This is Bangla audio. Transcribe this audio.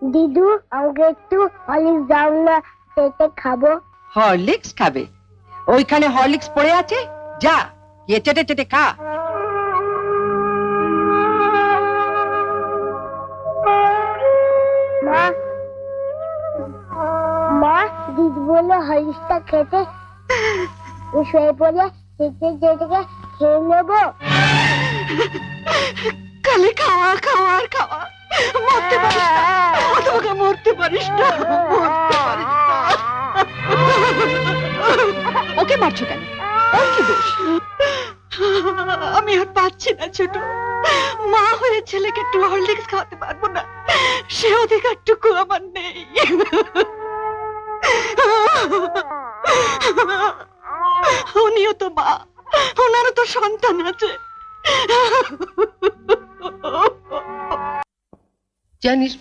দিদু আমাকে একটু হরলিক্স দাও না, খেতে খাবো। হরলিক্স খাবে? ওইখানে হরলিক্স পড়ে আছে, যা গিয়ে চেটে চেটে খা। মা, মা, দিদি বললো হরলিক্সটা খেতে, শুয়ে পড়ে চেটে চেটে খেয়ে নেবো। খালি খাওয়া খাওয়া আর খাওয়া, মরতে পারিস না, তোকে মরতে পারিস না, মরতে পারিস না। ওকে মারছো কেন? ওর কি দোষ? আমি আর পাচ্ছি না ছোট, মা হয়ে ছেলেকে একটু হরলিক্স খাওয়াতে পারবো না, সে অধিকারটুকু আমার নেই। উনিও তো মা, ওনারও তো সন্তান আছে। জানিস